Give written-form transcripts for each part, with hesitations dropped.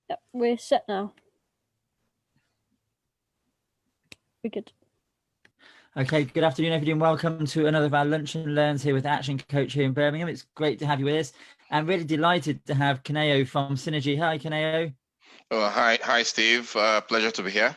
Yep, we're set now. We're good. Okay, good afternoon, everyone. Welcome to another of our Lunch and Learns here with Action Coach here in Birmingham. It's great to have you with us. I'm really delighted to have Kanayo from Synergy. Hi, Kanayo. Oh, hi, Steve. Pleasure to be here.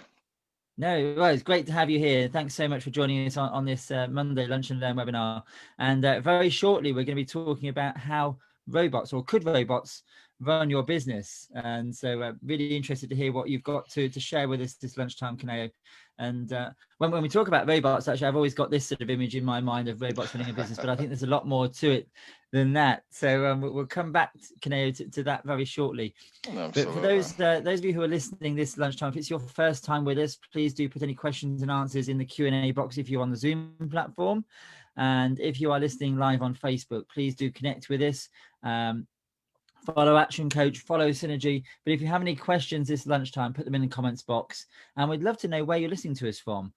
No, well, it's great to have you here. Thanks so much for joining us on this Monday Lunch and Learn webinar. And very shortly, we're going to be talking about how robots, or could robots, run your business. And so really interested to hear what you've got to share with us this lunchtime, Kanayo. And when we talk about robots, actually, I've always got this sort of image in my mind of robots running a business, but I think there's a lot more to it than that. So we'll come back, Kanayo, to that very shortly. Absolutely. But for those of you who are listening this lunchtime, if it's your first time with us, please do put any questions and answers in the Q&A box if you're on the Zoom platform. And if you are listening live on Facebook, please do connect with us. Follow Action Coach, follow Synergy. But if you have any questions this lunchtime, put them in the comments box. And we'd love to know where you're listening to us from.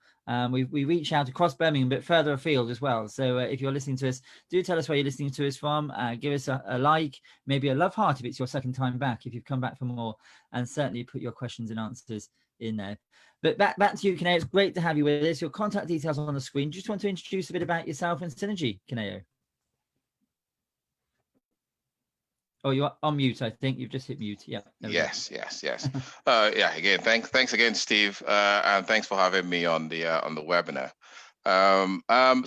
We reach out across Birmingham, but further afield as well. So if you're listening to us, do tell us where you're listening to us from. Give us a like, maybe a love heart if it's your second time back, if you've come back for more. And certainly put your questions and answers in there. But back to you, Kanayo. It's great to have you with us. Your contact details on the screen. Just want to introduce a bit about yourself and Synergy, Kanayo. Oh, you're on mute, I think. You've just hit mute. Yeah. Yes. Yeah. Again, thanks again, Steve, and thanks for having me on the webinar.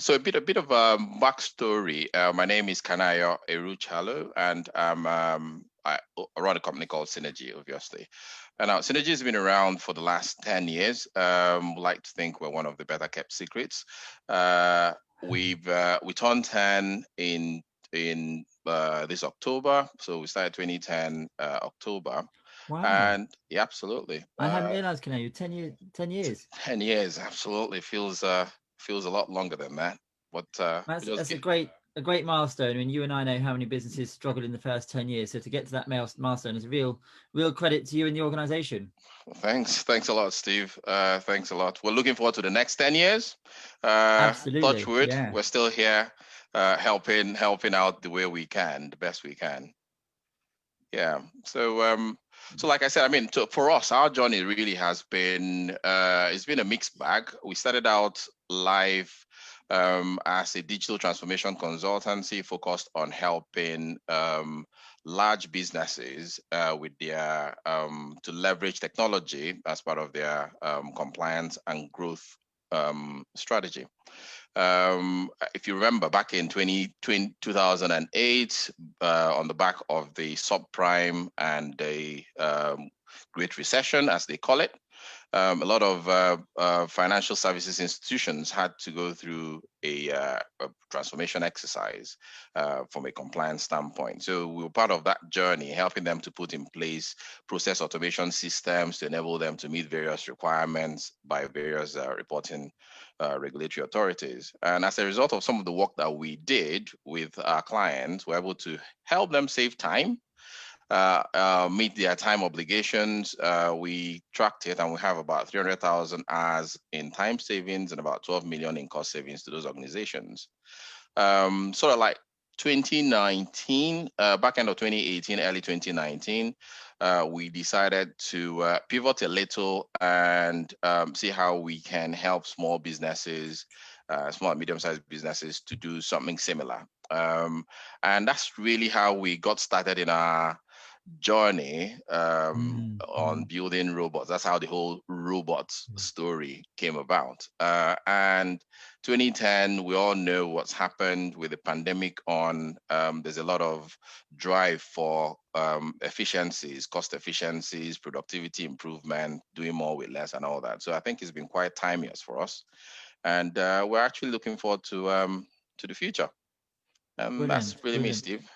So a bit of a backstory. My name is Kanayo Eruchalo, and I run a company called Synergy, obviously. And Synergy has been around for the last 10 years. We like to think we're one of the better kept secrets. We turned 10 in this October, so we started 2010 October. Wow. And yeah, absolutely. I hadn't realized, Kanayo, 10 years. 10 years, absolutely. Feels a lot longer than that. But that's a great milestone. I mean, you and I know how many businesses struggled in the first 10 years. So to get to that milestone is a real credit to you and the organization. Well, thanks a lot, Steve. Thanks a lot. We're looking forward to the next 10 years. Absolutely. Touch wood, yeah. We're still here, helping out the way we can, the best we can. Yeah. So like I said, I mean, for us, our journey really has been it's been a mixed bag. We started out live as a digital transformation consultancy focused on helping large businesses with their to leverage technology as part of their compliance and growth strategy. If you remember back in 2008, on the back of the subprime and the Great Recession, as they call it, a lot of financial services institutions had to go through a transformation exercise from a compliance standpoint. So we were part of that journey, helping them to put in place process automation systems to enable them to meet various requirements by various reporting regulatory authorities. And as a result of some of the work that we did with our clients, we're able to help them save time, meet their time obligations. We tracked it, and we have about 300,000 hours in time savings and about 12 million in cost savings to those organizations. Sort of like 2019, back end of 2018, early 2019, we decided to pivot a little and see how we can help small businesses, small and medium-sized businesses, to do something similar. And that's really how we got started in our journey on building robots. That's how the whole robots story came about. And 2010, we all know what's happened with the pandemic on. There's a lot of drive for efficiencies, cost efficiencies, productivity improvement, doing more with less and all that. So I think it's been quite timeless for us. And we're actually looking forward to the future. That's really me, Steve.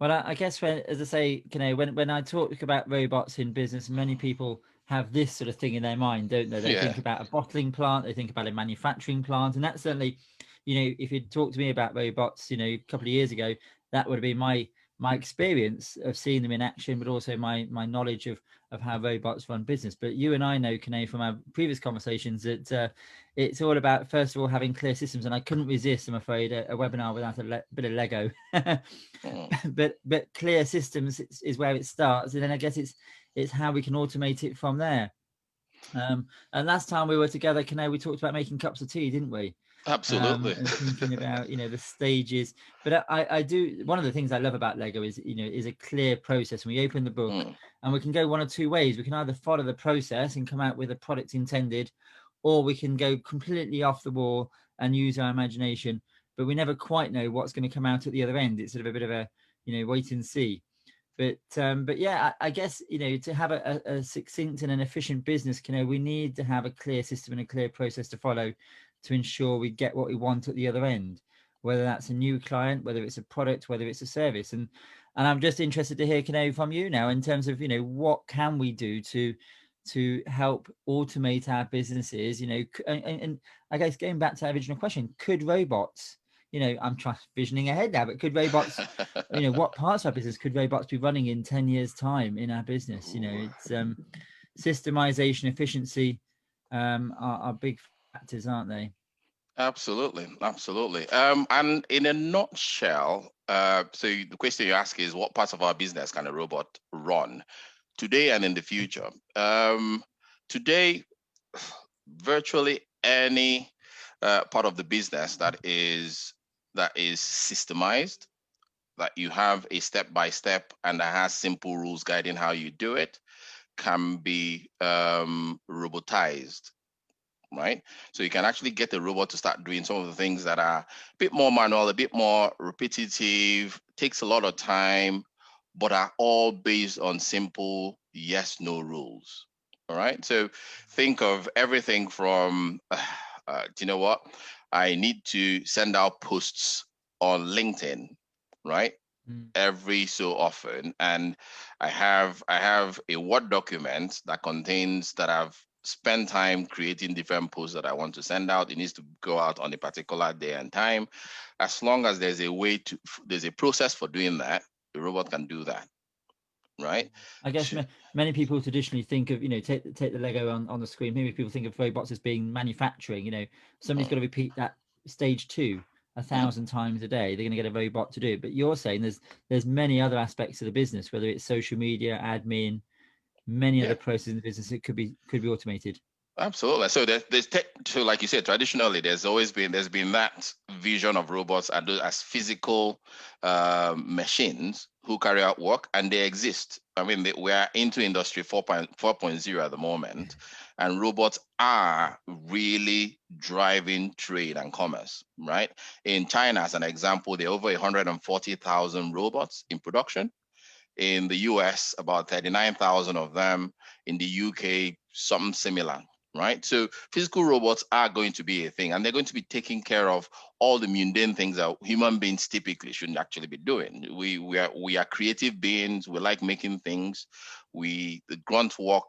Well, I guess as I say, when I talk about robots in business, many people have this sort of thing in their mind, don't they? They think about a bottling plant, they think about a manufacturing plant, and that's certainly, if you'd talked to me about robots, a couple of years ago, that would have been my experience of seeing them in action, but also my knowledge of how robots run business. But you and I know, Kanayo, from our previous conversations, that it's all about, first of all, having clear systems. And I couldn't resist, I'm afraid, a webinar without a bit of Lego. But clear systems is where it starts. And then I guess it's how we can automate it from there. And last time we were together, Kanayo, we talked about making cups of tea, didn't we? Absolutely. And thinking about, you know, the stages. But I do, one of the things I love about Lego is, you know, is a clear process. When we open the book and we can go one or two ways. We can either follow the process and come out with a product intended, or we can go completely off the wall and use our imagination, but we never quite know what's going to come out at the other end. It's sort of a bit of a, you know, wait and see. But yeah, I guess, you know, to have a succinct and an efficient business, you know, we need to have a clear system and a clear process to follow to ensure we get what we want at the other end, whether that's a new client, whether it's a product, whether it's a service. And I'm just interested to hear, Kanayo, from you now in terms of, you know, what can we do to help automate our businesses, you know, and I guess going back to our original question, could robots, you know, I'm trying visioning ahead now, but could robots, you know, what parts of our business could robots be running in 10 years time in our business? You know, it's systemization, efficiency are big factors, aren't they? Absolutely, absolutely. And in a nutshell, so the question you ask is, what parts of our business can a robot run today and in the future? Today, virtually any part of the business that is systemized, that you have a step by step and that has simple rules guiding how you do it, can be robotized. Right? So you can actually get a robot to start doing some of the things that are a bit more manual, a bit more repetitive, takes a lot of time, but are all based on simple yes, no rules. All right. So think of everything from, do you know what? I need to send out posts on LinkedIn, right? Every so often, and I have a Word document that contains that I've spent time creating different posts that I want to send out. It needs to go out on a particular day and time. As long as there's a process for doing that, the robot can do that, right? I guess many people traditionally think of, you know, take the Lego on the screen. Maybe people think of robots as being manufacturing. You know, somebody's got to repeat that stage 2 1,000 times a day. They're going to get a robot to do it. But you're saying there's many other aspects of the business, whether it's social media, admin, many other processes in the business that could be automated. Absolutely. So so like you said, traditionally there's been that vision of robots as physical machines who carry out work, and they exist. I mean, we are into industry 4.0 at the moment, and robots are really driving trade and commerce, right? In China, as an example, there are over 140,000 robots in production. In the US, about 39,000 of them. In the UK, something similar, right? So physical robots are going to be a thing, and they're going to be taking care of all the mundane things that human beings typically shouldn't actually be doing. We are creative beings. We like making things. The grunt work,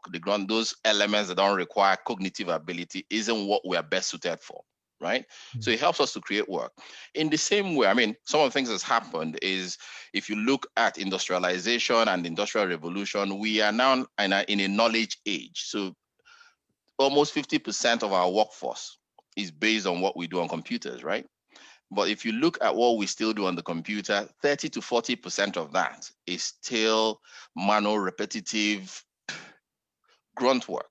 those elements that don't require cognitive ability isn't what we are best suited for. Right? So it helps us to create work. In the same way, I mean, some of the things that's happened is, if you look at industrialization and the industrial revolution, we are now in a knowledge age. So almost 50% of our workforce is based on what we do on computers, right? But if you look at what we still do on the computer, 30 to 40% of that is still manual, repetitive grunt work.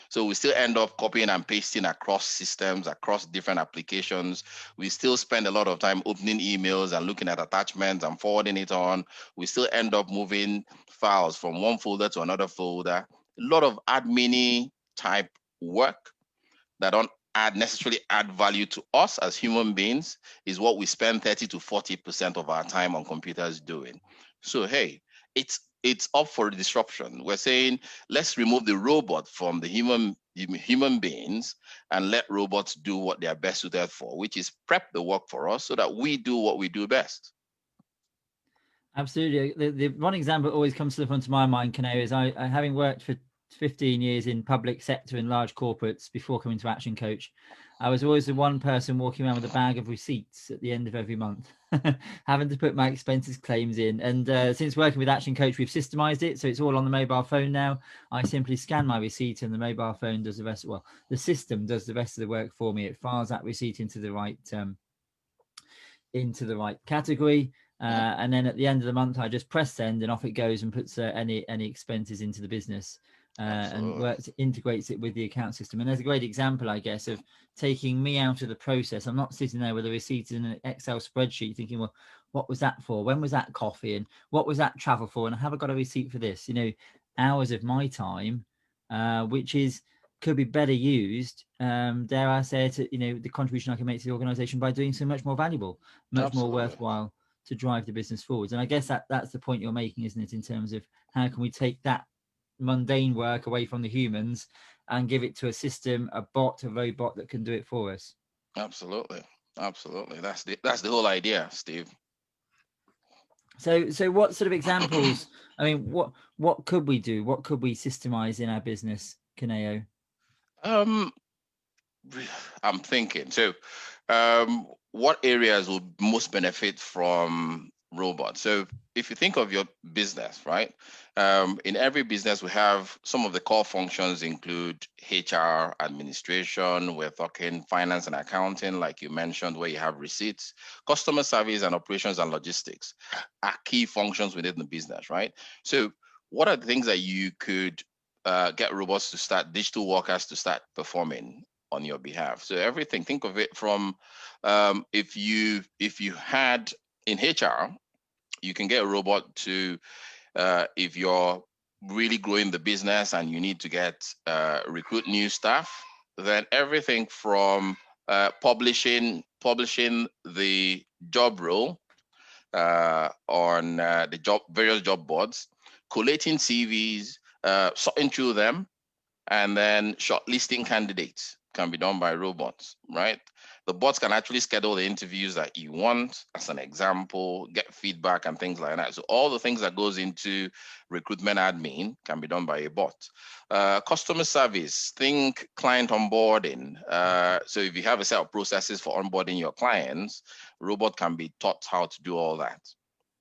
So we still end up copying and pasting across systems, across different applications. We still spend a lot of time opening emails and looking at attachments and forwarding it on. We still end up moving files from one folder to another folder. A lot of admin type work that don't necessarily add value to us as human beings is what we spend 30 to 40% of our time on computers doing. So, hey, it's up for disruption. We're saying, let's remove the robot from the human beings and let robots do what they are best suited for, which is prep the work for us so that we do what we do best. Absolutely. The one example that always comes to the front of my mind, Kanayo, is I having worked for 15 years in public sector in large corporates before coming to Action Coach, I was always the one person walking around with a bag of receipts at the end of every month, having to put my expenses claims in. And since working with Action Coach, we've systemized it. So it's all on the mobile phone now. I simply scan my receipt and the mobile phone does the rest. Well, the system does the rest of the work for me. It files that receipt into the right category. And then at the end of the month, I just press send, and off it goes and puts any expenses into the business, and integrates it with the account system. And there's a great example, I guess, of taking me out of the process. I'm not sitting there with a receipt in an Excel spreadsheet thinking, well, what was that for? When was that coffee? And what was that travel for? And have I got a receipt for this? You know, hours of my time, which could be better used, dare I say it, you know, the contribution I can make to the organization by doing so much more valuable, much more worthwhile to drive the business forwards. And I guess that's the point you're making, isn't it, in terms of how can we take that mundane work away from the humans and give it to a system, a bot, a robot that can do it for us. Absolutely. That's the whole idea, Steve. So what sort of examples, I mean, what could we do? What could we systemize in our business, Kanayo? I'm thinking. So, what areas will most benefit from robots? So, if you think of your business, right? In every business, we have some of the core functions include HR, administration. We're talking finance and accounting, like you mentioned, where you have receipts, customer service, and operations and logistics are key functions within the business, right? So, what are the things that you could get robots to start, digital workers to start performing on your behalf? So everything, think of it from if you had in HR, you can get a robot to if you're really growing the business and you need to get recruit new staff, then everything from publishing the job role on the various job boards, collating CVs, sorting through them, and then shortlisting candidates can be done by robots, right? The bots can actually schedule the interviews that you want, as an example, get feedback and things like that. So all the things that goes into recruitment admin can be done by a bot. Customer service, think client onboarding. So if you have a set of processes for onboarding your clients, robot can be taught how to do all that.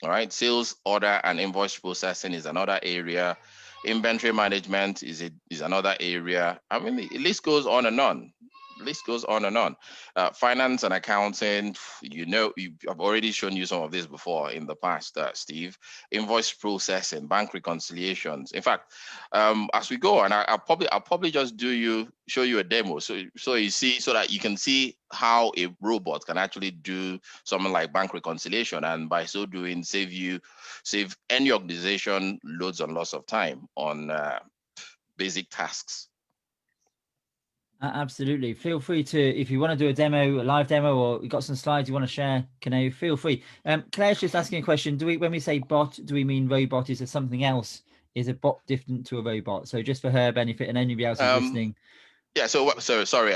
All right, sales order and invoice processing is another area. Inventory management is another area. I mean, the list goes on and on. Finance and accounting, I've already shown you some of this before in the past, Steve. Invoice processing, bank reconciliations. In fact, as we go, and I'll probably just show you a demo, so you see, so that you can see how a robot can actually do something like bank reconciliation, and by so doing, save any organization loads and lots of time on basic tasks. Absolutely. Feel free to, if you want to do a live demo, or you got some slides you want to share, Kanayo, feel free. Claire's just asking a question. When we say bot, do we mean robot? Is there something else? Is a bot different to a robot? So just for her benefit and anybody else who's listening. Yeah. So sorry.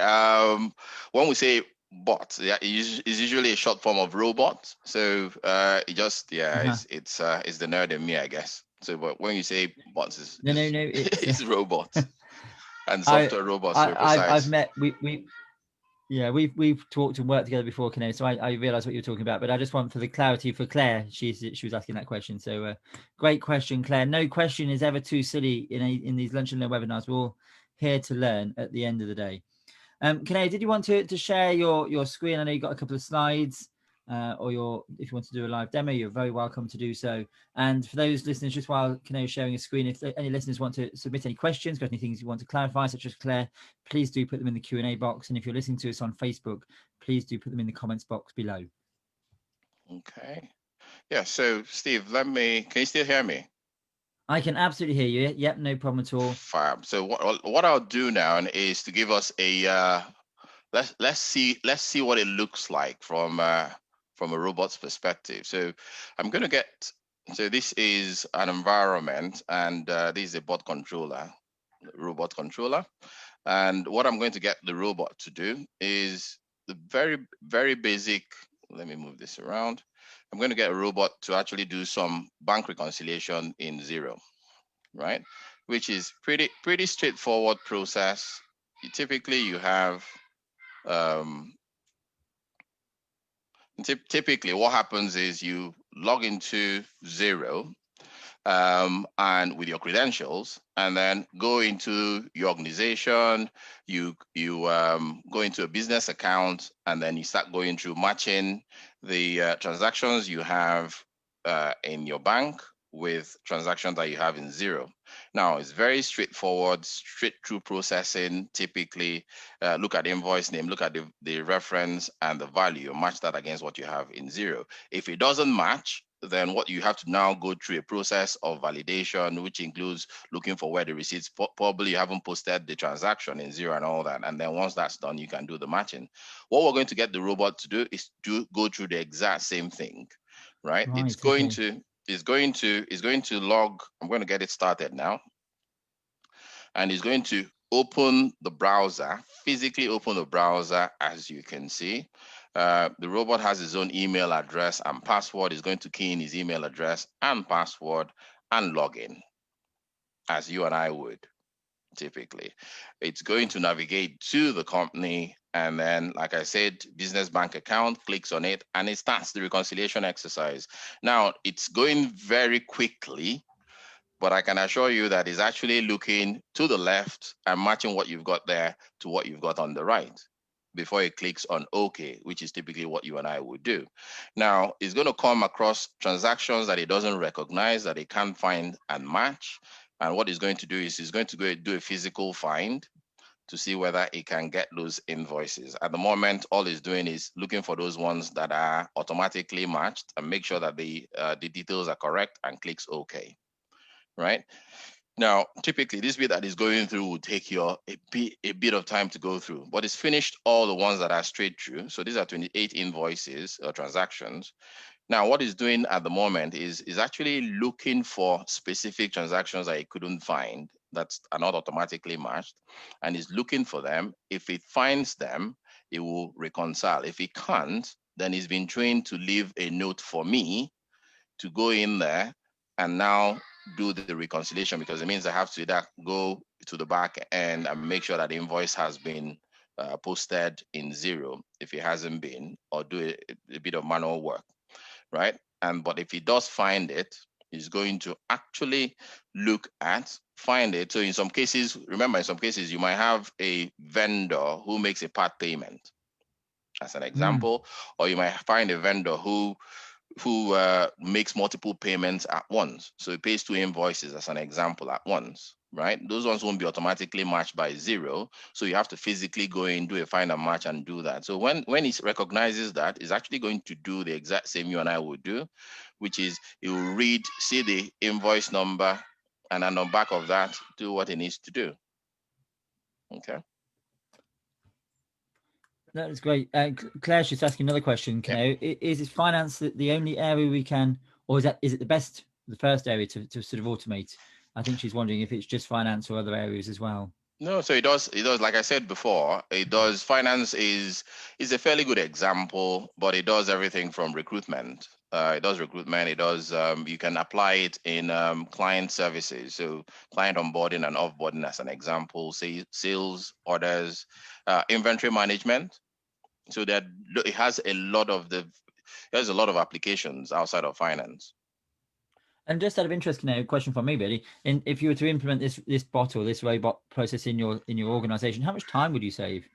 When we say bot, it's usually a short form of robot. So it's the nerd in me, I guess. So, but when you say bots, it's robots. And software robots. I've met we've talked and worked together before, Kanayo, so I realize what you're talking about, but I just want for the clarity for Claire. She was asking that question. So great question, Claire. No question is ever too silly in these Lunch and Learn webinars. We're all here to learn at the end of the day. Kanayo, did you want to share your screen? I know you got a couple of slides. If you want to do a live demo, you're very welcome to do so. And for those listeners, just while Kanayo is sharing a screen, if any listeners want to submit any questions, got any things you want to clarify, such as Claire, please do put them in the Q&A box. And if you're listening to us on Facebook, please do put them in the comments box below. Okay. Yeah. So, Steve, can you still hear me? I can absolutely hear you. Yep, no problem at all. Fab. So what I'll do now is to give us a let's see what it looks like from a robot's perspective. So I'm going to this is an environment, and this is a robot controller. And what I'm going to get the robot to do is the very, very basic. Let me move this around. I'm going to get a robot to actually do some bank reconciliation in Xero, right? Which is pretty straightforward process. Typically, you have typically what happens is you log into Xero and with your credentials, and then go into your organization. You go into a business account, and then you start going through matching the transactions you have in your bank with transactions that you have in Zero. Now, it's very straightforward, straight through processing. Typically, look at the invoice name, look at the reference and the value, match that against what you have in Zero. If it doesn't match, then what you have to now go through a process of validation, which includes looking for where the receipts, probably you haven't posted the transaction in Zero and all that. And then once that's done, you can do the matching. What we're going to get the robot to do is to go through the exact same thing, right? It's going to log. I'm going to get it started now. And it's going to open the browser, physically open the browser, as you can see. The robot has his own email address and password. Is going to key in his email address and password and log in, as you and I would typically. It's going to navigate to the company, and then, like I said, business bank account, clicks on it, and it starts the reconciliation exercise. Now, it's going very quickly, but I can assure you that it's actually looking to the left and matching what you've got there to what you've got on the right before it clicks on OK, which is typically what you and I would do. Now, it's going to come across transactions that it doesn't recognize, that it can't find and match. And what it's going to do is it's going to go do a physical find to see whether it can get those invoices. At the moment, all it's doing is looking for those ones that are automatically matched and make sure that the details are correct and clicks OK, right? Now, typically, this bit that is going through will take you a bit of time to go through, but it's finished all the ones that are straight through. So these are 28 invoices or transactions. Now, what it's doing at the moment is actually looking for specific transactions that it couldn't find that are not automatically matched, and is looking for them. If it finds them, it will reconcile. If it can't, then it's been trained to leave a note for me to go in there and now do the reconciliation, because it means I have to either go to the back end and make sure that the invoice has been posted in Zero if it hasn't been, or do a bit of manual work, right? But if he does find it, he's going to actually find it. So in some cases, remember, in some cases, you might have a vendor who makes a part payment, as an example, or you might find a vendor who makes multiple payments at once. So it pays 2 invoices, as an example, at once, right? Those ones won't be automatically matched by Zero. So you have to physically go in, do a find and match and do that. So when it recognizes that, it's actually going to do the exact same you and I would do, which is it will read, see the invoice number, and then on the back of that, do what it needs to do. Okay. That is great. Claire's just asking another question. Kanayo, is finance the only area we can, or is it the first area to sort of automate? I think she's wondering if it's just finance or other areas as well. No, so it does. Like I said before, it does. Finance is a fairly good example, but it does everything from recruitment. It does recruitment. It does. You can apply it in client services, so client onboarding and offboarding, as an example. Say sales, orders, inventory management. So that it has a lot of applications outside of finance. And just out of interest, a question from me, really. If you were to implement this bot or this robot process in your organization, how much time would you save?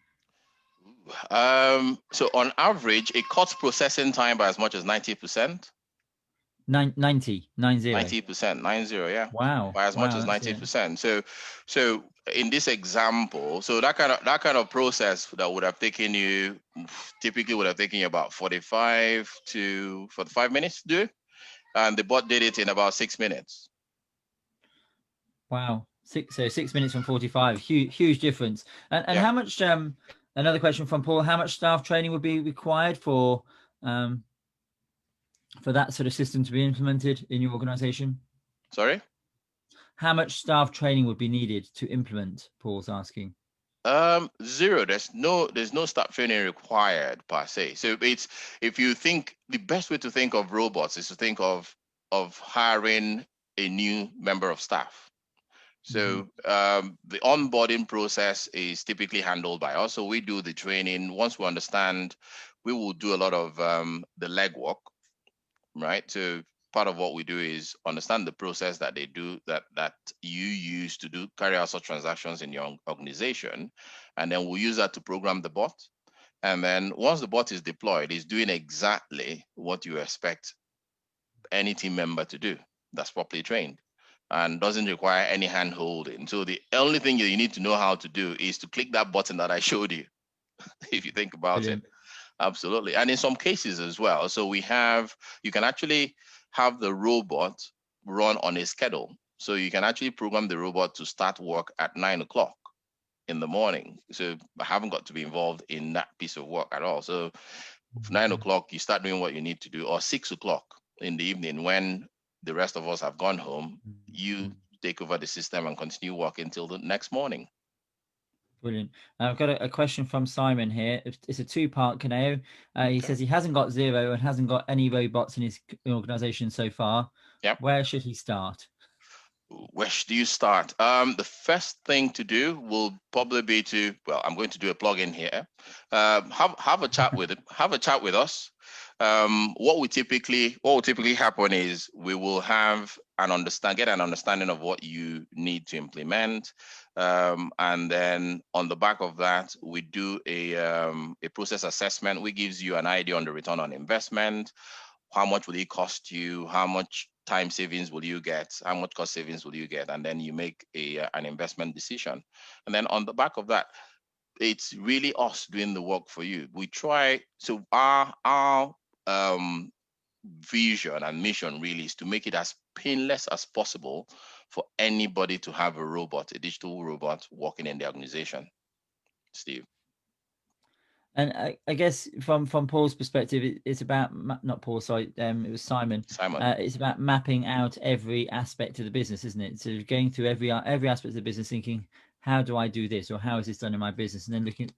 So on average, it cuts processing time by as much as 90%. 90%, 90%, yeah. Wow. By as much as 90%. So in this example, so that kind of process that would have taken you, typically would have taken you about 45 minutes to do, and the bot did it in about 6 minutes. Wow. 6 minutes from 45, huge difference. And how much? Another question from Paul: how much staff training would be required for that sort of system to be implemented in your organization? Sorry? How much staff training would be needed to implement? Paul's asking. Zero. There's no staff training required per se. So it's, if you think, the best way to think of robots is to think of hiring a new member of staff. So the onboarding process is typically handled by us. So we do the training. Once we understand, we will do a lot of the legwork, right? So part of what we do is understand the process that they do, that you use to carry out such transactions in your organization, and then we'll use that to program the bot. And then once the bot is deployed, it's doing exactly what you expect any team member to do that's properly trained and doesn't require any hand holding. So the only thing you need to know how to do is to click that button that I showed you, if you think about Brilliant. it. Absolutely. And in some cases as well. So you can actually have the robot run on a schedule. So you can actually program the robot to start work at 9 o'clock in the morning. So I haven't got to be involved in that piece of work at all. So 9 o'clock, you start doing what you need to do, or 6 o'clock in the evening when the rest of us have gone home, you take over the system and continue working until the next morning. Brilliant. I've got a question from Simon here. It's a two-part, Kanayo. He says he hasn't got Zero and hasn't got any robots in his organization so far. Yep. Where should he start? Where should you start? The first thing to do will probably be I'm going to do a plug-in here. Have a chat with it. Have a chat with us. What will typically happen is we will get an understanding of what you need to implement, and then on the back of that, we do a process assessment, which gives you an idea on the return on investment. How much will it cost you? How much time savings will you get? How much cost savings will you get? And then you make an investment decision. And then on the back of that, it's really us doing the work for you. We try, so our vision and mission really is to make it as painless as possible for anybody to have a digital robot working in the organization. Steve. And I guess from Paul's perspective, it's about not Paul, sorry, it was Simon. It's about mapping out every aspect of the business, isn't it? So going through every aspect of the business, thinking, how do I do this, or how is this done in my business? And then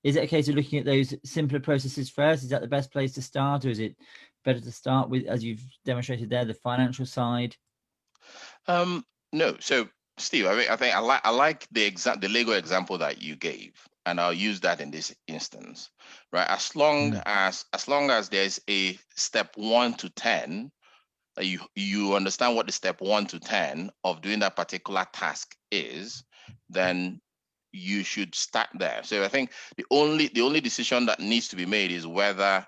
is it a case of looking at those simpler processes first? Is that the best place to start, or is it better to start with, as you've demonstrated there, the financial side? No. So Steve, I think I like the Lego example that you gave, and I'll use that in this instance, right? As long as there's a step 1 to 10, you understand what the step 1 to 10 of doing that particular task is, then you should start there. So I think the only decision that needs to be made is whether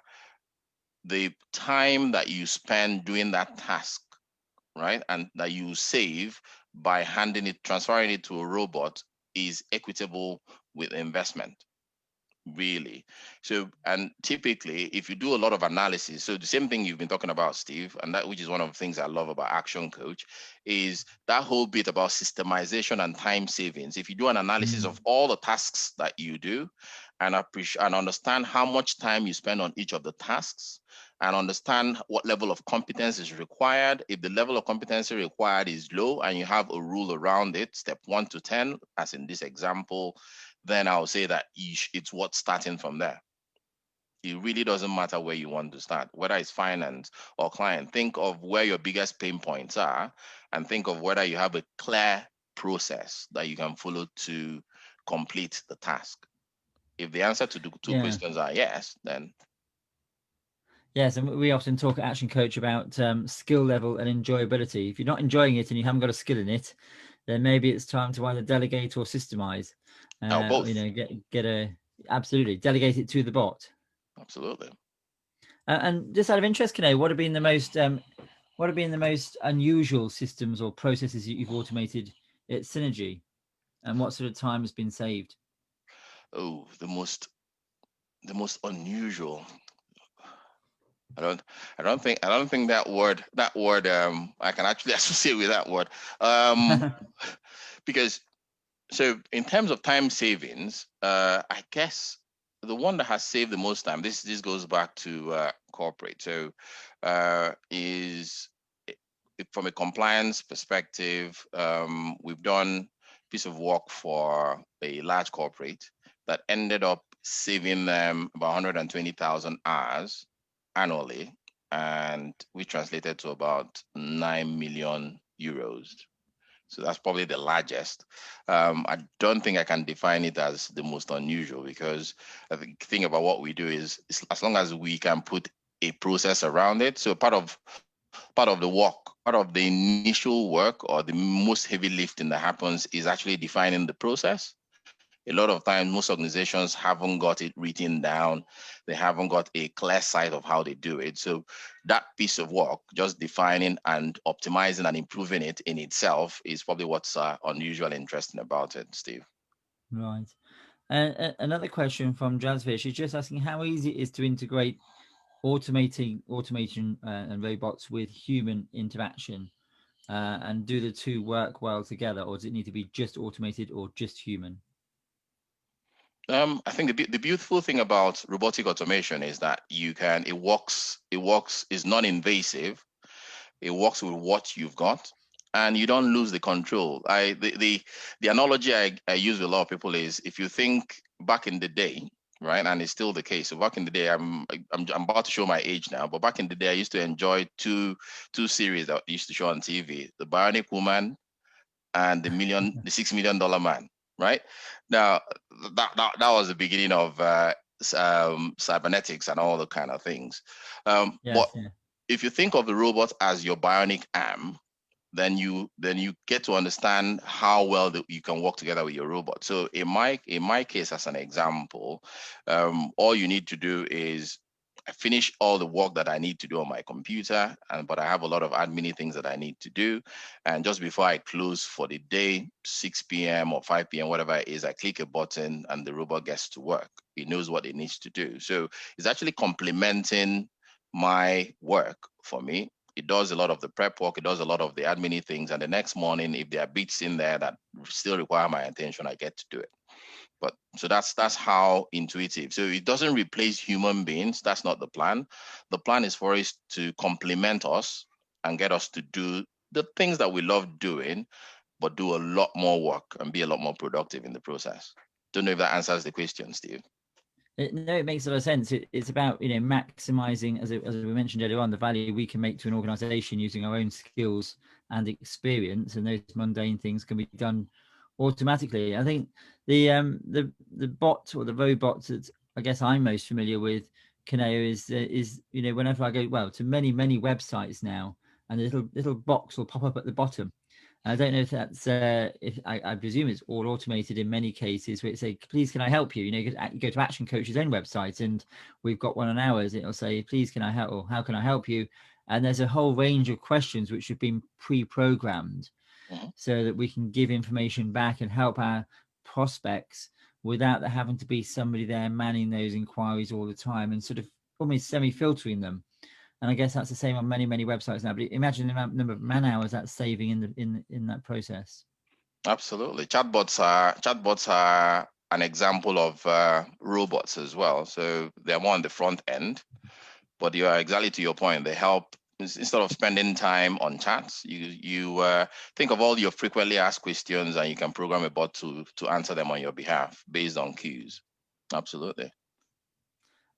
the time that you spend doing that task, right, and that you save by transferring it to a robot is equitable with investment, really. So, and typically, if you do a lot of analysis, so the same thing you've been talking about, Steve, and that which is one of the things I love about Action Coach, is that whole bit about systemization and time savings. If you do an analysis of all the tasks that you do, and understand how much time you spend on each of the tasks, and understand what level of competence is required. If the level of competency required is low and you have a rule around it, step 1 to 10, as in this example, then I'll say that it's worth starting from there. It really doesn't matter where you want to start, whether it's finance or client. Think of where your biggest pain points are and think of whether you have a clear process that you can follow to complete the task. If the answer to the two questions are yes, then yes, and we often talk at Action Coach about skill level and enjoyability. If you're not enjoying it and you haven't got a skill in it, then maybe it's time to either delegate or systemize. both. Absolutely delegate it to the bot. Absolutely. And just out of interest, Kanayo, what have been the most unusual systems or processes that you've automated at Synergy, and what sort of time has been saved? Oh, the most unusual. I don't think that word I can actually associate with that word. Because so in terms of time savings, I guess the one that has saved the most time, this goes back to corporate. So is from a compliance perspective, we've done a piece of work for a large corporate that ended up saving them about 120,000 hours annually, and we translated to about 9 million euros. So that's probably the largest. I don't think I can define it as the most unusual, because I think about what we do is as long as we can put a process around it. So part of the work, part of the initial work or the most heavy lifting that happens is actually defining the process. A lot of times, most organizations haven't got it written down. They haven't got a clear sight of how they do it. So that piece of work, just defining and optimizing and improving it in itself, is probably what's unusual and interesting about it, Steve. Right. And another question from Jazzfish. She's just asking how easy it is to integrate automation and robots with human interaction, and do the two work well together, or does it need to be just automated or just human? I think the beautiful thing about robotic automation is that it works, is non-invasive. It works with what you've got, and you don't lose the control. The analogy I use with a lot of people is, if you think back in the day, right, and it's still the case. So back in the day, I'm about to show my age now, but back in the day, I used to enjoy two series that used to show on TV: The Bionic Woman and the $6 million man. Right now, that was the beginning of cybernetics and all the kind of things. But Yes, yeah. if you think of the robot as your bionic arm, then you get to understand how well you can work together with your robot. So in my case, as an example, all you need to do is I finish all the work that I need to do on my computer, but I have a lot of admin things that I need to do. And just before I close for the day, 6 p.m. or 5 p.m., whatever it is, I click a button and the robot gets to work. It knows what it needs to do. So it's actually complementing my work for me. It does a lot of the prep work. It does a lot of the admin things. And the next morning, if there are bits in there that still require my attention, I get to do it. But so that's how intuitive. So it doesn't replace human beings. That's not the plan. The plan is for us to complement us and get us to do the things that we love doing, but do a lot more work and be a lot more productive in the process. Don't know if that answers the question, Steve. No, it makes a lot of sense. It's about, maximizing, as we mentioned earlier on, the value we can make to an organization using our own skills and experience, and those mundane things can be done automatically. I think the bot or the robot that I guess I'm most familiar with, Kanayo, is whenever I go to many websites now, and a little box will pop up at the bottom. I don't know if that's if I presume it's all automated in many cases, where it say, "Please, can I help you?" You go to Action Coach's own website, and we've got one on ours. It'll say, "Please, can I help?" or "How can I help you?" And there's a whole range of questions which have been pre-programmed, so that we can give information back and help our prospects without there having to be somebody there manning those inquiries all the time and sort of almost semi-filtering them. And I guess that's the same on many websites now. But imagine the number of man hours that's saving in that process. Absolutely, chatbots are an example of robots as well. So they're more on the front end, but you are exactly to your point. They help. Instead of spending time on chats, you think of all your frequently asked questions, and you can program a bot to answer them on your behalf based on cues. Absolutely.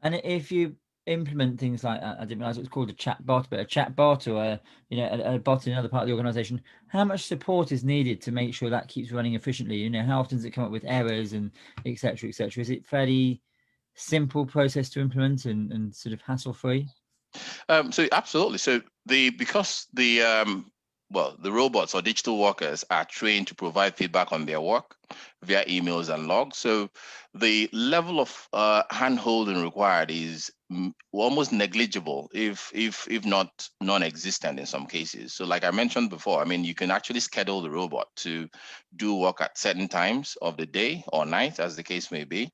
And if you implement things like, I didn't realize it was called a chat bot, but a chat bot or a bot in another part of the organization, how much support is needed to make sure that keeps running efficiently? How often does it come up with errors and et cetera, et cetera? Is it fairly simple process to implement and sort of hassle free? So absolutely. So because the robots or digital workers are trained to provide feedback on their work via emails and logs. So the level of hand-holding required is almost negligible, if not non-existent in some cases. So like I mentioned before, I mean, you can actually schedule the robot to do work at certain times of the day or night, as the case may be.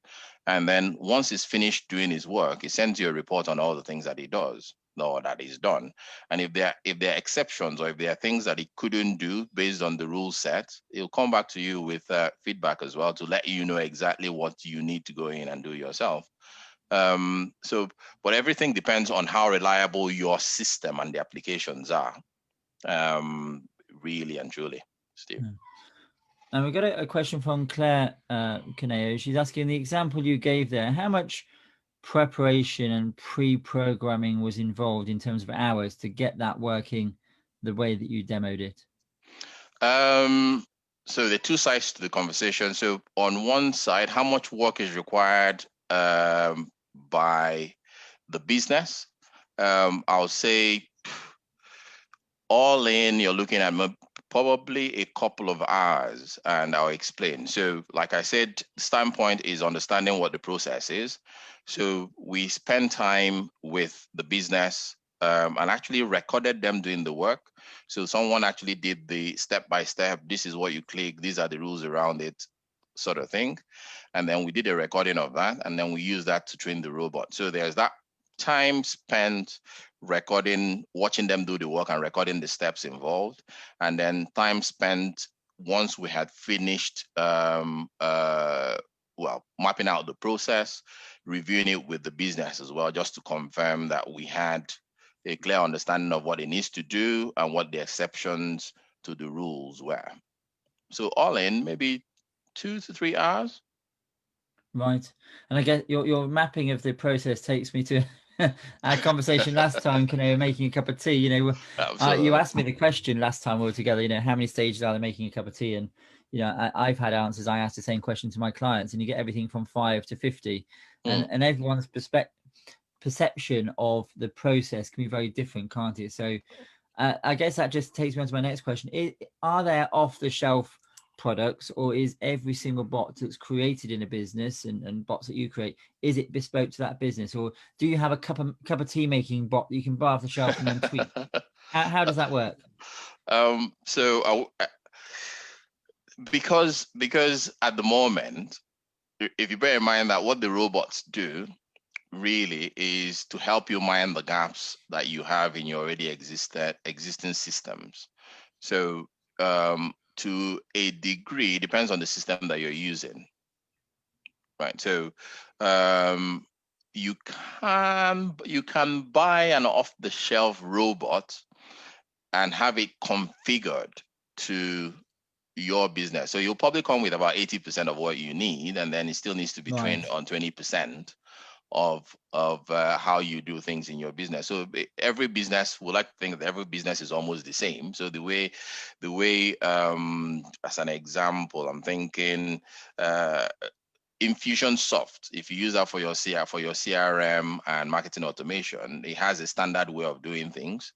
And then once he's finished doing his work, he sends you a report on all the things that he does or that is done. And if there are exceptions, or if there are things that he couldn't do based on the rule set, he'll come back to you with feedback as well to let you know exactly what you need to go in and do yourself. But everything depends on how reliable your system and the applications are, really and truly, Steve. And we've got a question from Claire Kanayo. She's asking, the example you gave there, how much preparation and pre-programming was involved in terms of hours to get that working the way that you demoed it? So there are two sides to the conversation. So on one side, how much work is required by the business? I'll say all in, you're looking at probably a couple of hours, and I'll explain. So, like I said, standpoint is understanding what the process is. So we spend time with the business and actually recorded them doing the work. So someone actually did the step by step. This is what you click. These are the rules around it, sort of thing. And then we did a recording of that, and then we use that to train the robot. So there's that time spent recording, watching them do the work and recording the steps involved, and then time spent once we had finished mapping out the process, reviewing it with the business as well, just to confirm that we had a clear understanding of what it needs to do and what the exceptions to the rules were. So all in, maybe 2 to 3 hours. Right. And I guess your mapping of the process takes me to our conversation last time, Kanayo, making a cup of tea. You asked me the question last time we were together, how many stages are they making a cup of tea? And, I've had answers. I asked the same question to my clients, and you get everything from 5 to 50. And everyone's perception of the process can be very different, can't it? So I guess that just takes me on to my next question. Are there off-the-shelf products, or is every single bot that's created in a business and bots that you create, is it bespoke to that business, or do you have a cup of tea making bot that you can buy off the shelf and then tweak? How does that work? Because at the moment, if you bear in mind that what the robots do really is to help you mind the gaps that you have in your already existing systems. So to a degree, it depends on the system that you're using, right? So you can buy an off-the-shelf robot and have it configured to your business. So you'll probably come with about 80% of what you need, and then it still needs to be trained on 20% of how you do things in your business. So every business, we like to think that every business is almost the same. So the way as an example, I'm thinking Infusionsoft. If you use that for your CRM and marketing automation, it has a standard way of doing things,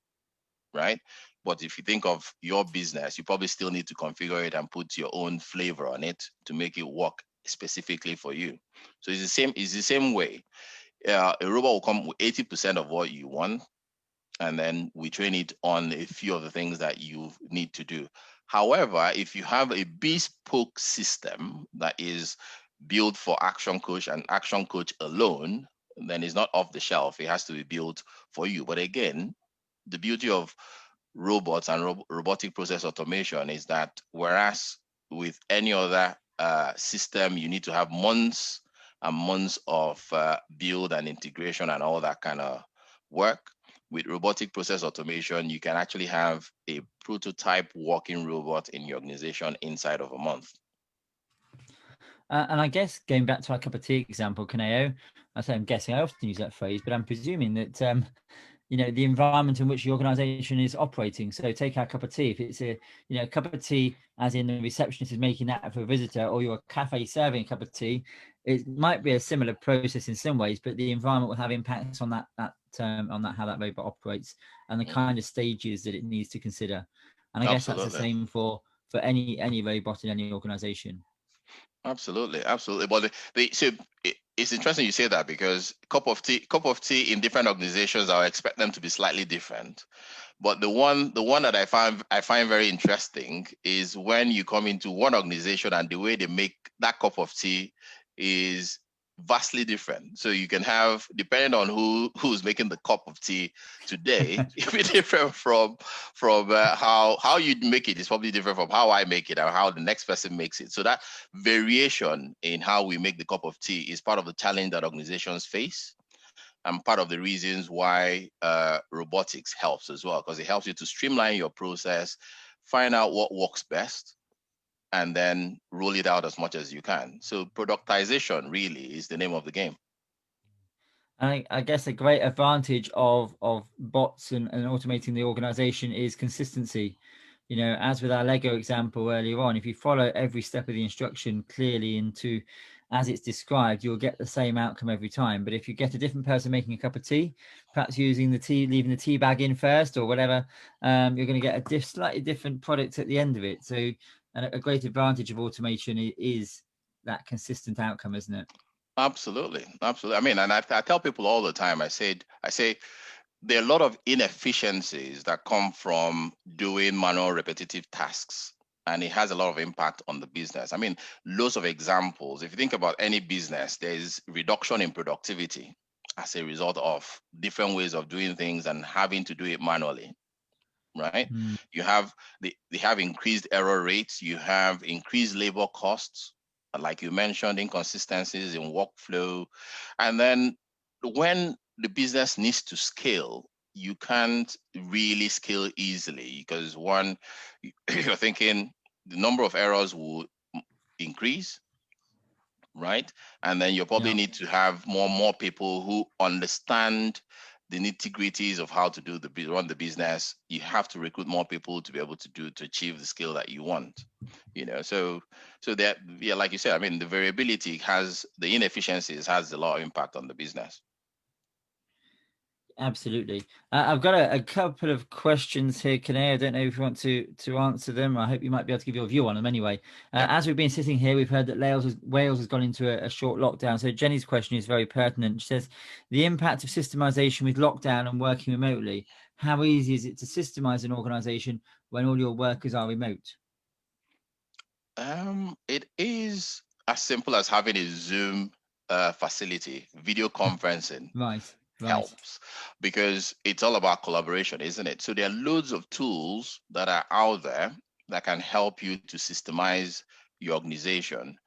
right? But if you think of your business, you probably still need to configure it and put your own flavor on it to make it work specifically for you. So it's the same way. A robot will come with 80% of what you want, and then we train it on a few of the things that you need to do. However, if you have a bespoke system that is built for Action Coach and Action Coach alone, then it's not off the shelf. It has to be built for you. But again, the beauty of robots and robotic process automation is that whereas with any other system, you need to have months and months of build and integration and all that kind of work. With robotic process automation, you can actually have a prototype working robot in your organization inside of a month. And I guess going back to our cup of tea example, Kanayo, I'm guessing, I often use that phrase, but I'm presuming that the environment in which the organization is operating. So take our cup of tea. If it's a cup of tea, as in the receptionist is making that for a visitor, or you're a cafe serving a cup of tea, it might be a similar process in some ways, but the environment will have impacts on that how that robot operates and the kind of stages that it needs to consider. And I guess that's the same for any robot in any organization. Absolutely. But it's interesting you say that, because cup of tea in different organizations, I expect them to be slightly different. But the one that I find very interesting is when you come into one organization and the way they make that cup of tea is vastly different. So you can have, depending on who's making the cup of tea today, it be different from how you make it is probably different from how I make it and how the next person makes it. So that variation in how we make the cup of tea is part of the challenge that organizations face, and part of the reasons why robotics helps as well, because it helps you to streamline your process, find out what works best, and then roll it out as much as you can. So productization really is the name of the game. I guess a great advantage of bots and automating the organization is consistency. As with our Lego example earlier on, if you follow every step of the instruction clearly into as it's described, you'll get the same outcome every time. But if you get a different person making a cup of tea, perhaps using the tea, leaving the tea bag in first or whatever, you're going to get a slightly different product at the end of it. So a great advantage of automation is that consistent outcome, isn't it? Absolutely, absolutely. I mean, and I tell people all the time. I say there are a lot of inefficiencies that come from doing manual repetitive tasks, and it has a lot of impact on the business. I mean, loads of examples. If you think about any business, there's reduction in productivity as a result of different ways of doing things and having to do it manually, right? You have they have increased error rates, you have increased labor costs, like you mentioned, inconsistencies in workflow. And then when the business needs to scale, you can't really scale easily because one, you're thinking the number of errors will increase, right? And then you probably need to have more people who understand the nitty-gritties of how to run the business. You have to recruit more people to be able to achieve the scale that you want. So that, yeah, like you said, I mean, the variability the inefficiencies has a lot of impact on the business. Absolutely. I've got a couple of questions here, Kanayo. I don't know if you want to answer them. I hope you might be able to give your view on them anyway. As we've been sitting here, we've heard that Wales has gone into a short lockdown. So Jenny's question is very pertinent. She says, the impact of systemization with lockdown and working remotely. How easy is it to systemize an organization when all your workers are remote? It is as simple as having a Zoom facility. Video conferencing Right. helps because it's all about collaboration, isn't it? So there are loads of tools that are out there that can help you to systemize your organization.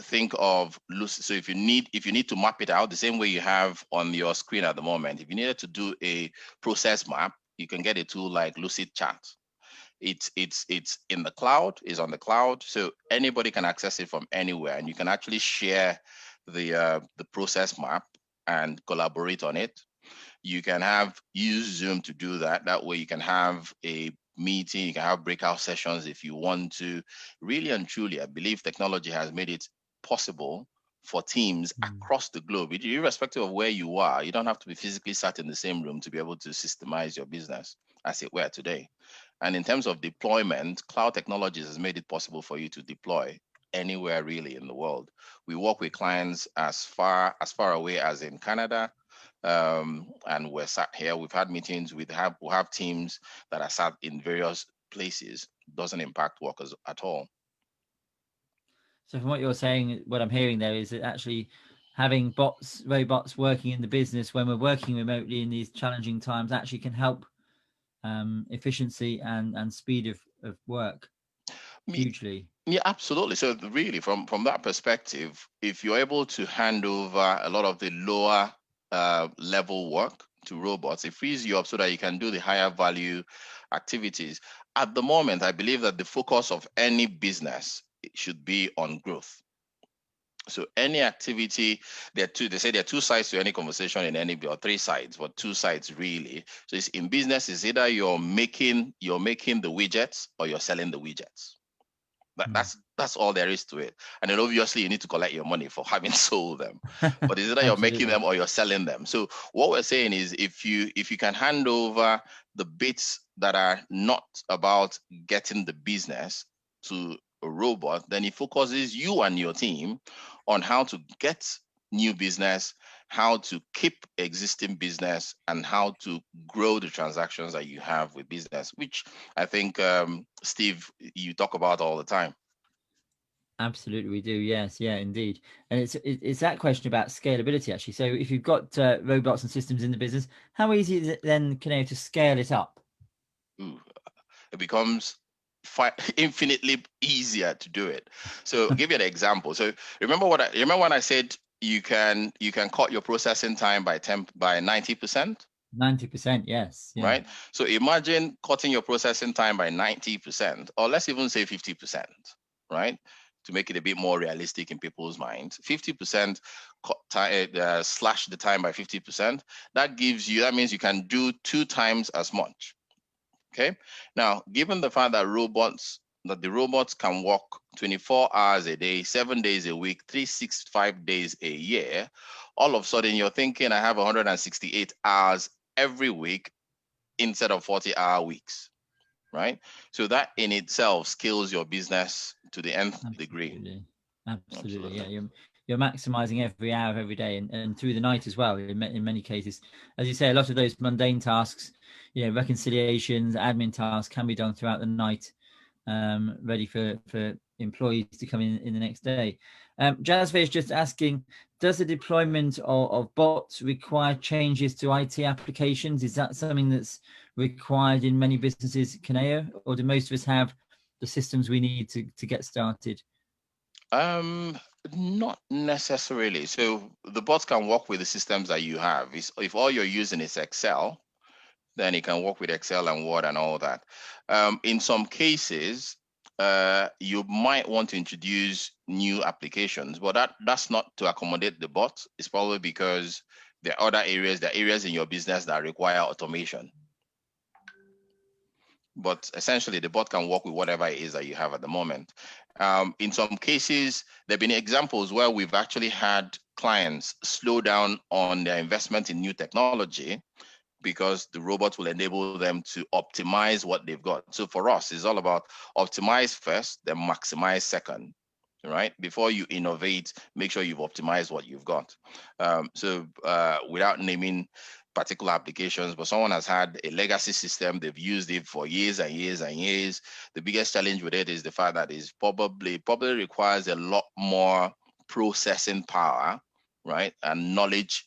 Think of Lucy. So if you need to map it out the same way you have on your screen at the moment, if you needed to do a process map, you can get a tool like Lucid Chat. It's in the cloud, is on the cloud, so anybody can access it from anywhere, and you can actually share the process map and collaborate on it. You can use Zoom to do that. That way you can have a meeting, you can have breakout sessions if you want to. Really and truly, I believe technology has made it possible for teams across the globe, irrespective of where you are. You don't have to be physically sat in the same room to be able to systemize your business, as it were, today. And in terms of deployment, cloud technologies has made it possible for you to deploy anywhere really in the world. We work with clients as far away as in Canada, and we're sat here. We've had meetings. We have teams that are sat in various places. Doesn't impact workers at all. So from what you're saying, what I'm hearing there is that actually having robots working in the business when we're working remotely in these challenging times actually can help efficiency and speed of work hugely. Yeah, absolutely. So really, from that perspective, if you're able to hand over a lot of the lower level work to robots, it frees you up so that you can do the higher value activities. At the moment, I believe that the focus of any business should be on growth. So any activity, they say there are two sides to any conversation in any, or three sides, but two sides really. So it's in business, it's either you're making the widgets or you're selling the widgets. That's all there is to it. And then obviously you need to collect your money for having sold them. But it's either you're making them or you're selling them. So what we're saying is if you can hand over the bits that are not about getting the business to a robot, then it focuses you and your team on how to get new business, how to keep existing business, and how to grow the transactions that you have with business, which I think, Steve, you talk about all the time. Absolutely, we do. Yes, yeah, indeed. And it's that question about scalability, actually. So if you've got robots and systems in the business, how easy is it then, Kanayo, to scale it up? It becomes infinitely easier to do it. So I'll give you an example. So remember when I said you can cut your processing time by 90%? 90%, yes. Yeah. Right. So imagine cutting your processing time by 90%, or let's even say 50%, right? To make it a bit more realistic in people's minds, 50% slash the time by 50%. That means you can do 2 times as much. Okay. Now, given the fact that robots that the robots can work 24 hours a day, 7 days a week, 365 days a year, all of a sudden you're thinking I have 168 hours every week instead of 40-hour weeks, right? So that in itself scales your business to the nth degree. Absolutely. Yeah, you're maximizing every hour of every day, and through the night as well in many cases. As you say, a lot of those mundane tasks, reconciliations, admin tasks can be done throughout the night, ready for employees to come in the next day. Jasvir is just asking, does the deployment of bots require changes to IT applications? Is that something that's required in many businesses, Kanayo, or do most of us have the systems we need to get started? Not necessarily. So the bots can work with the systems that you have. If all you're using is Excel, then it can work with Excel and Word and all that. In some cases, you might want to introduce new applications, but that's not to accommodate the bot. It's probably because there are other areas, there are areas in your business that require automation. But essentially, the bot can work with whatever it is that you have at the moment. In some cases, there have been examples where we've actually had clients slow down on their investment in new technology because the robot will enable them to optimize what they've got. So for us, it's all about optimize first, then maximize second, right? Before you innovate, make sure you've optimized what you've got. So without naming particular applications, but someone has had a legacy system, they've used it for years and years and years. The biggest challenge with it is the fact that it probably requires a lot more processing power, right, and knowledge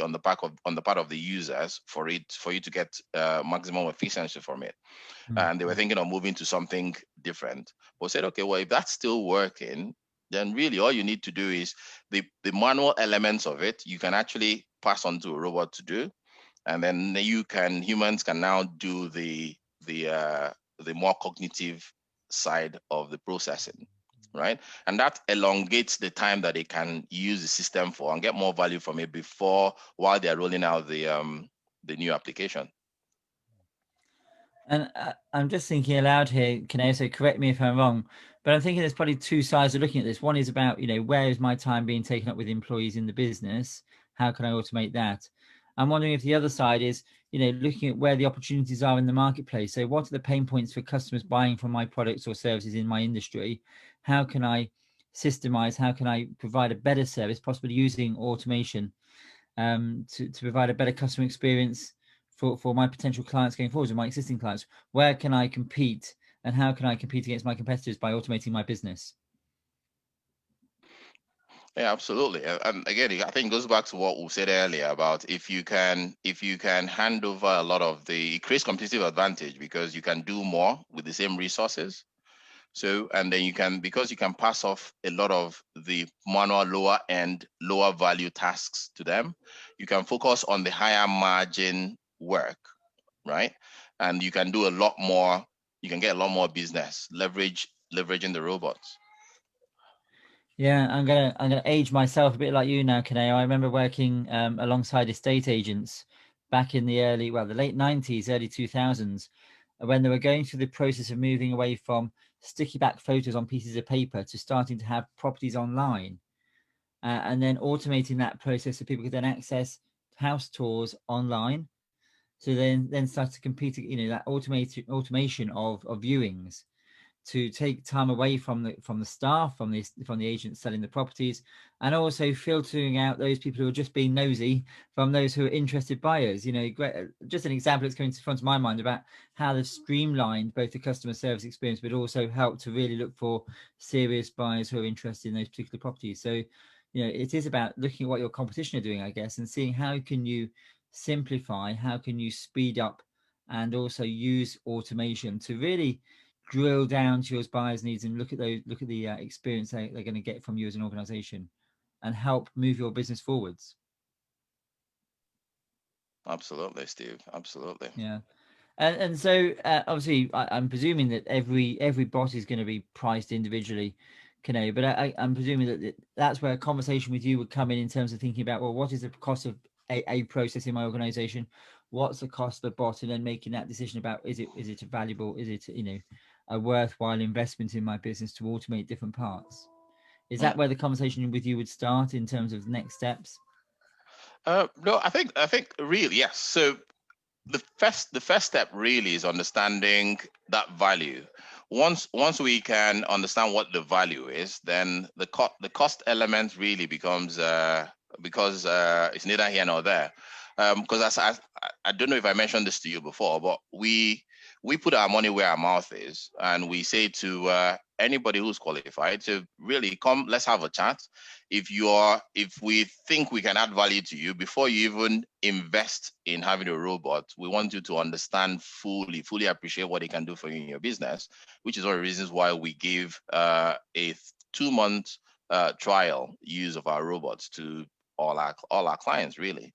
on the part of the users for you to get maximum efficiency from it. And they were thinking of moving to something different, but said, okay, well, if that's still working, then really all you need to do is the manual elements of it you can actually pass on to a robot to do, and then humans can now do the more cognitive side of the processing, right? And that elongates the time that they can use the system for and get more value from it while they're rolling out the new application. And I'm just thinking aloud here, Kanayo, so correct me if I'm wrong, but I'm thinking there's probably two sides of looking at this. One is about, where is my time being taken up with employees in the business? How can I automate that? I'm wondering if the other side is, looking at where the opportunities are in the marketplace. So what are the pain points for customers buying from my products or services in my industry? How can I systemize? How can I provide a better service, possibly using automation to provide a better customer experience for my potential clients going forward and my existing clients? Where can I compete, and how can I compete against my competitors by automating my business? Yeah, absolutely. And again, I think it goes back to what we said earlier about if you can hand over a lot of it creates competitive advantage because you can do more with the same resources. So, and then because you can pass off a lot of the manual lower value tasks to them, you can focus on the higher margin work, right? And you can do a lot more, you can get a lot more business, leveraging the robots. Yeah, I'm gonna age myself a bit like you now, Kanayo. I remember working alongside estate agents back in the late 90s, early 2000s, when they were going through the process of moving away from sticky back photos on pieces of paper to starting to have properties online, and then automating that process so people could then access house tours online. So then start to compete, that automation of viewings to take time away from the staff, from the agents selling the properties, and also filtering out those people who are just being nosy from those who are interested buyers. Just an example that's coming to front of my mind about how they've streamlined both the customer service experience, but also helped to really look for serious buyers who are interested in those particular properties. So, it is about looking at what your competition are doing, I guess, and seeing how can you simplify, how can you speed up, and also use automation to really drill down to your buyers' needs and look at the experience they're going to get from you as an organization, and help move your business forwards. Absolutely, Steve. Absolutely. Yeah. And so obviously I'm presuming that every bot is going to be priced individually, Kanayo, but I'm presuming that that's where a conversation with you would come in terms of thinking about, well, what is the cost of a process in my organization? What's the cost of a bot? And then making that decision about, is it valuable? Is it, a worthwhile investment in my business to automate different parts? Is Mm. that where the conversation with you would start in terms of next steps? No, I think really yes. So the first step really is understanding that value. Once we can understand what the value is, then the cost element really becomes because it's neither here nor there. Because I don't know if I mentioned this to you before, but we put our money where our mouth is, and we say to anybody who's qualified to really come, let's have a chat. If we think we can add value to you before you even invest in having a robot, we want you to understand fully appreciate what it can do for you in your business, which is one of the reasons why we give a 2-month trial use of our robots to all our clients, really.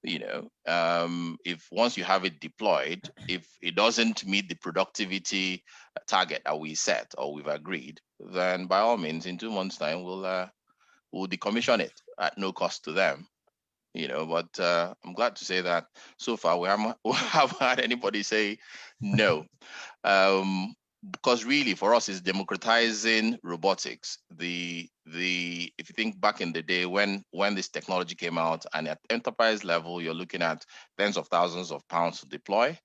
If once you have it deployed, if it doesn't meet the productivity target that we set or we've agreed, then by all means, in 2 months' time, we'll decommission it at no cost to them. But I'm glad to say that so far we haven't had anybody say no. Because really for us is democratizing robotics. If you think back in the day when this technology came out, and at enterprise level you're looking at tens of thousands of pounds to deploy,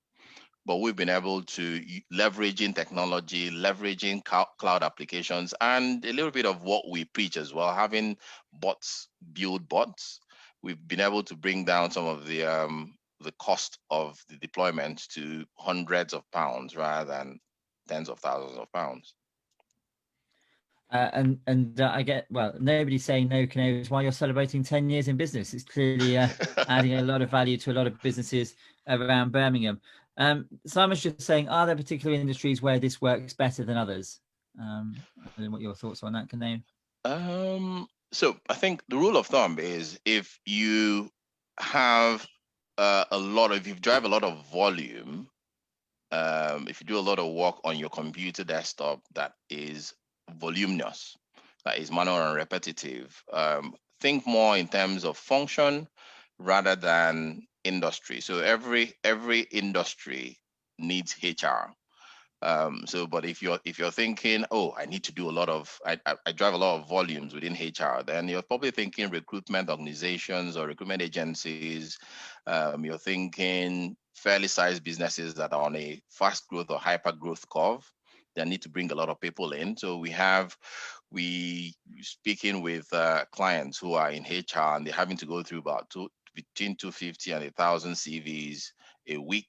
but we've been able to leveraging technology, leveraging cloud applications, and a little bit of what we preach as well, having bots build bots. We've been able to bring down some of the cost of the deployment to hundreds of pounds rather than tens of thousands of pounds. And I get, well, nobody's saying no, Kanayo, is why you're celebrating 10 years in business. It's clearly adding a lot of value to a lot of businesses around Birmingham. Simon's just saying, are there particular industries where this works better than others? I don't know what your thoughts are on that, Kanayo. So I think the rule of thumb is if you have if you drive a lot of volume, if you do a lot of work on your computer desktop that is voluminous, that is manual and repetitive, think more in terms of function rather than industry. So every industry needs HR. But if you're thinking, oh, I need to do a lot of, I drive a lot of volumes within HR, then you're probably thinking recruitment organizations or recruitment agencies. You're thinking fairly sized businesses that are on a fast growth or hyper growth curve. They need to bring a lot of people in. So we speaking with clients who are in HR, and they're having to go through between 250 and 1,000 CVs a week.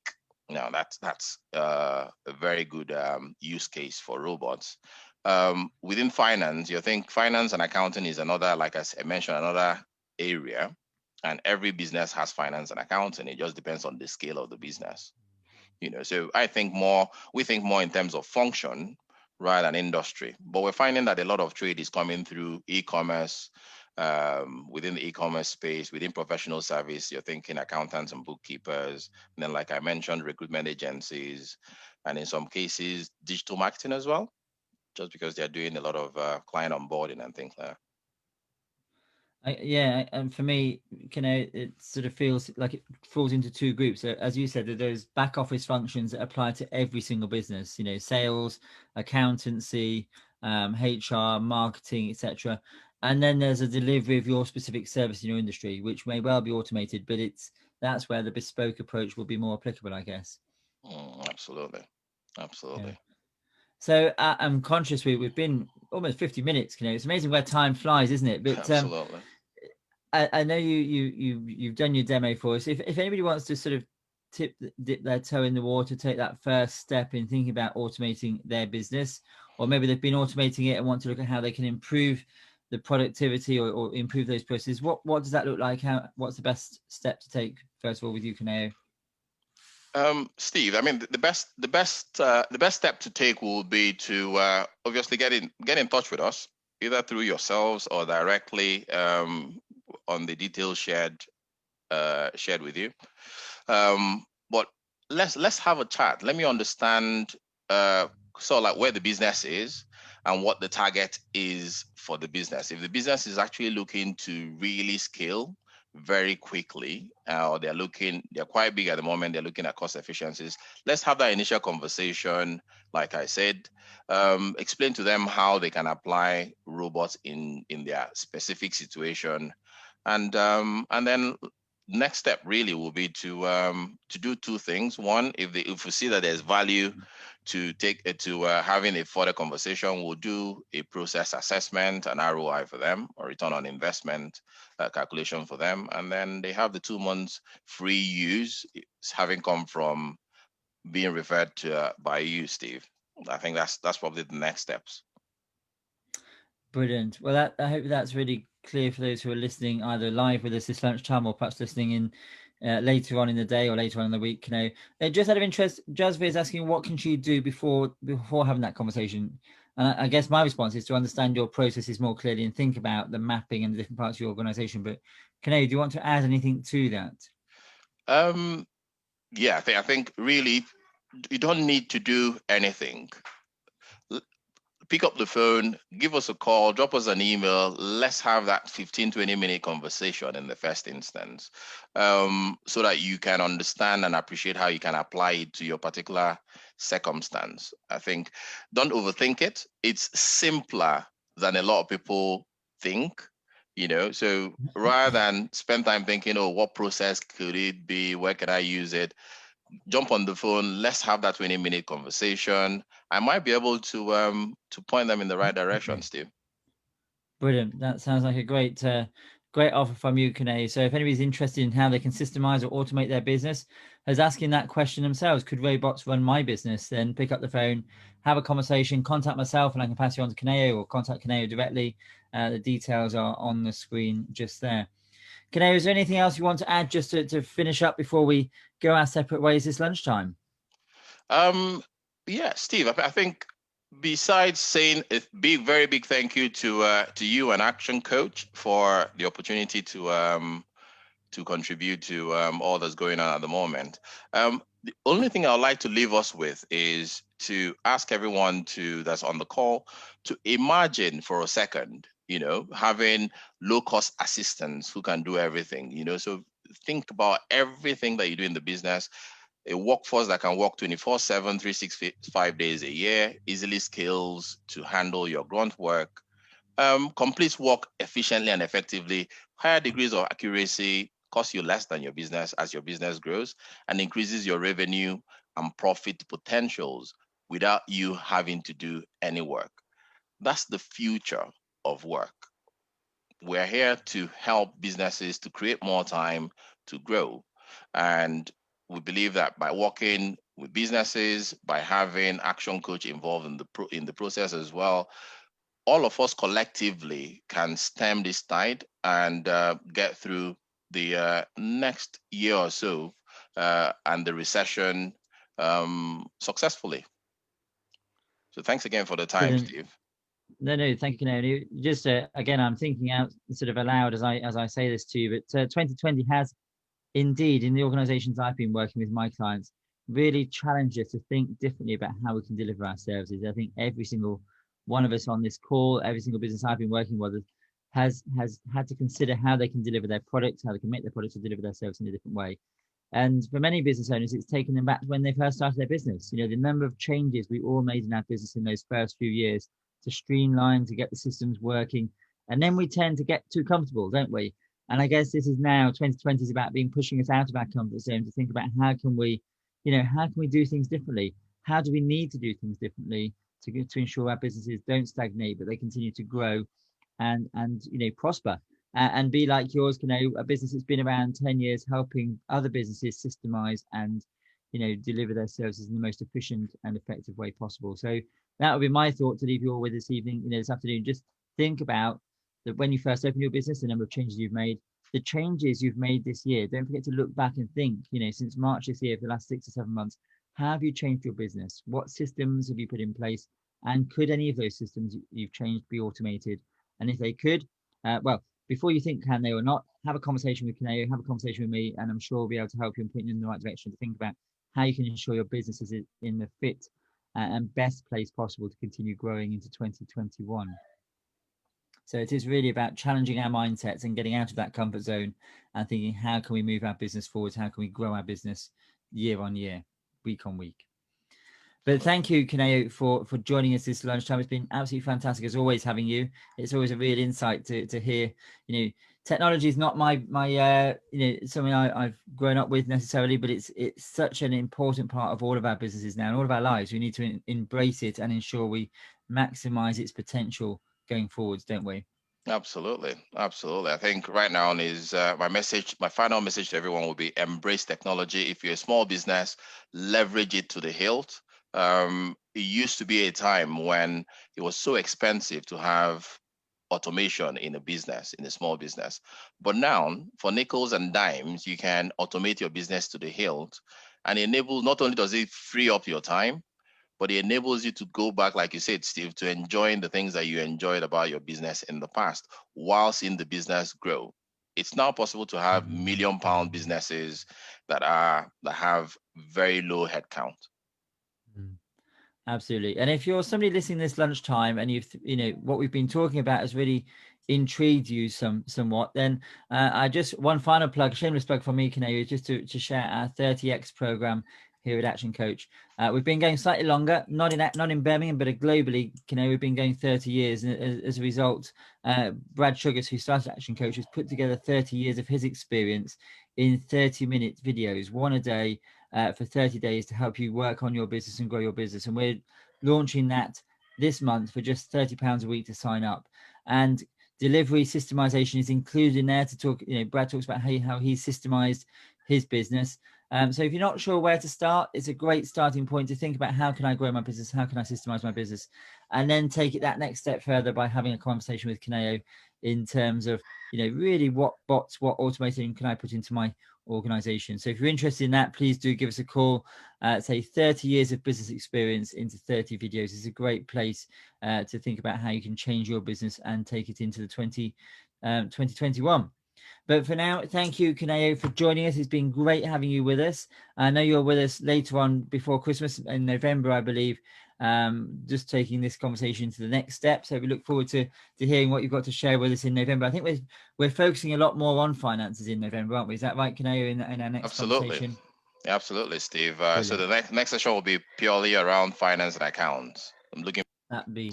Now that's a very good use case for robots. Within finance, you think finance and accounting is another, like I mentioned, another area, and every business has finance and accounting. It just depends on the scale of the business. So we think more in terms of function rather than industry. But we're finding that a lot of trade is coming through e-commerce. Within the e-commerce space, within professional service, you're thinking accountants and bookkeepers. And then, like I mentioned, recruitment agencies, and in some cases, digital marketing as well, just because they're doing a lot of client onboarding and things like that. Yeah, and for me, it sort of feels like it falls into two groups. So, as you said, there's back office functions that apply to every single business. Sales, accountancy, HR, marketing, etc. And then there's a delivery of your specific service in your industry, which may well be automated, but that's where the bespoke approach will be more applicable, I guess. Absolutely. Yeah. So I'm conscious we've been almost 50 minutes. It's amazing where time flies, isn't it? But absolutely. I know you've done your demo for us. If anybody wants to sort of dip their toe in the water, take that first step in thinking about automating their business, or maybe they've been automating it and want to look at how they can improve the productivity or improve those processes, what does that look like? What's the best step to take first of all with you, Kanayo? Steve, I mean, the best step to take will be to obviously get in touch with us, either through yourselves or directly on the details shared with you. But let's have a chat. Let me understand like where the business is and what the target is for the business. If the business is actually looking to really scale, very quickly, or they're quite big at the moment, they're looking at cost efficiencies, let's have that initial conversation. Like I said, explain to them how they can apply robots in their specific situation, and then next step really will be to do two things. One, if we see that there's value to take it to having a further conversation, we'll do a process assessment, an ROI for them, or return on investment calculation for them, and then they have the 2 months free use, having come from being referred to by you, Steve. I think that's probably the next steps. Brilliant. Well, I hope that's really clear for those who are listening either live with us this lunchtime or perhaps listening in later on in the day or later on in the week. Just out of interest, Jasvir is asking, what can she do before having that conversation? And I guess my response is to understand your processes more clearly and think about the mapping and the different parts of your organization. But Kanayo, do you want to add anything to that? Yeah, I think really you don't need to do anything. Pick up the phone, give us a call, drop us an email. Let's have that 15-20 minute conversation in the first instance, so that you can understand and appreciate how you can apply it to your particular circumstance. I think don't overthink it. It's simpler than a lot of people think. So rather than spend time thinking, oh, what process could it be? Where can I use it? Jump on the phone. Let's have that 20-minute conversation. I might be able to point them in the right direction, Steve. Brilliant. That sounds like a great offer from you, Kanayo. So if anybody's interested in how they can systemize or automate their business, is asking that question themselves, could robots run my business? Then pick up the phone, have a conversation, contact myself, and I can pass you on to Kanayo, or contact Kanayo directly. The details are on the screen just there. Kanayo, is there anything else you want to add just to finish up before we go our separate ways this lunchtime? Yeah, Steve, I think besides saying a very big thank you to you and Action Coach for the opportunity to contribute to all that's going on at the moment. The only thing I'd like to leave us with is to ask everyone that's on the call to imagine for a second, having low-cost assistants who can do everything. So think about everything that you do in the business. A workforce that can work 24/7, 365 days a year, easily scales to handle your grunt work, completes work efficiently and effectively, higher degrees of accuracy, cost you less than your business as your business grows, and increases your revenue and profit potentials without you having to do any work. That's the future of work. We're here to help businesses to create more time to grow. And we believe that by working with businesses, by having Action Coach involved in the process as well, all of us collectively can stem this tide and get through the next year or so and the recession successfully. So thanks again for the time, Brilliant. Steve. No, thank you, Kanayo. Just again, I'm thinking out sort of aloud as I say this to you, but 2020 has indeed, in the organizations I've been working with, my clients, really challenged us to think differently about how we can deliver our services. I think every single one of us on this call, every single business I've been working with has had to consider how they can deliver their products, how they can make their products to deliver their service in a different way. And for many business owners, it's taken them back to when they first started their business. The number of changes we all made in our business in those first few years to streamline, to get the systems working. And then we tend to get too comfortable, don't we? And I guess this is now 2020 is about pushing us out of our comfort zone to think about how can we do things differently? How do we need to do things differently to ensure our businesses don't stagnate, but they continue to grow and prosper and be like yours, a business that's been around 10 years, helping other businesses systemize and deliver their services in the most efficient and effective way possible. So that would be my thought to leave you all with this evening, this afternoon. Just think about that when you first opened your business, the number of changes you've made, the changes you've made this year. Don't forget to look back and think, since March this year, for the last 6 or 7 months, how have you changed your business? What systems have you put in place? And could any of those systems you've changed be automated? And if they could, well, before you think can they or not, have a conversation with Kanayo, have a conversation with me, and I'm sure we'll be able to help you and point you in the right direction to think about how you can ensure your business is in the fit and best place possible to continue growing into 2021. So it is really about challenging our mindsets and getting out of that comfort zone and thinking, how can we move our business forward? How can we grow our business year on year, week on week? But thank you, Kanayo, for joining us this lunchtime. It's been absolutely fantastic as always having you. It's always a real insight to hear. Technology is not my something I've grown up with necessarily, but it's such an important part of all of our businesses now and all of our lives. We need to embrace it and ensure we maximize its potential going forwards, don't we? Absolutely. I think right now is my final message to everyone will be embrace technology. If you're a small business, leverage it to the hilt. It used to be a time when it was so expensive to have automation in a small business. But now, for nickels and dimes, you can automate your business to the hilt and enable, not only does it free up your time, but it enables you to go back, like you said, Steve, to enjoying the things that you enjoyed about your business in the past while seeing the business grow. It's now possible to have £1 million businesses that have very low headcount. Absolutely. And if you're somebody listening this lunchtime and what we've been talking about has really intrigued you somewhat, then I just, one final plug, shameless plug for me, Kanayo, is just to share our 30X program here at Action Coach. We've been going slightly longer, not in Birmingham, but globally. We've been going 30 years. And as a result, Brad Sugars, who started Action Coach, has put together 30 years of his experience in 30-minute videos, one a day, for 30 days to help you work on your business and grow your business. And we're launching that this month for just £30 a week to sign up. And delivery systemization is included in there to talk. Brad talks about how he systemized his business. So if you're not sure where to start, it's a great starting point to think about, how can I grow my business? How can I systemize my business? And then take it that next step further by having a conversation with Kanayo in terms of, really what bots, what automating can I put into my organization. So if you're interested in that, please do give us a call. Say 30 years of business experience into 30 videos is a great place to think about how you can change your business and take it into the 2021. But for now, thank you, Kanayo, for joining us. It's been great having you with us. I know you're with us later on before Christmas in November, I believe, just taking this conversation to the next step. So we look forward to hearing what you've got to share with us in November. I think we're focusing a lot more on finances in November, aren't we? Is that right, Kanayo, in our next conversation? Absolutely, Steve. So the next session will be purely around finance and accounts. I'm looking. That'd be.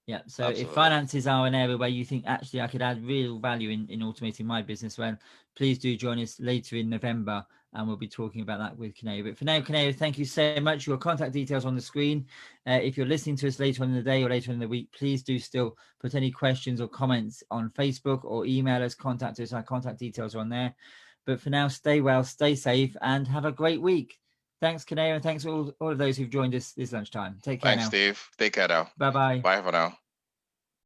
Yeah. So Absolutely. If finances are an area where you think actually I could add real value in automating my business, well, please do join us later in November and we'll be talking about that with Kanayo. But for now, Kanayo, thank you so much. Your contact details on the screen. If you're listening to us later on in the day or later in the week, please do still put any questions or comments on Facebook or email us, contact us. Our contact details are on there. But for now, stay well, stay safe, and have a great week. Thanks, Kanayo, and thanks all of those who've joined us this lunchtime. Take care now. Thanks, Steve. Take care now. Bye-bye. Bye for now.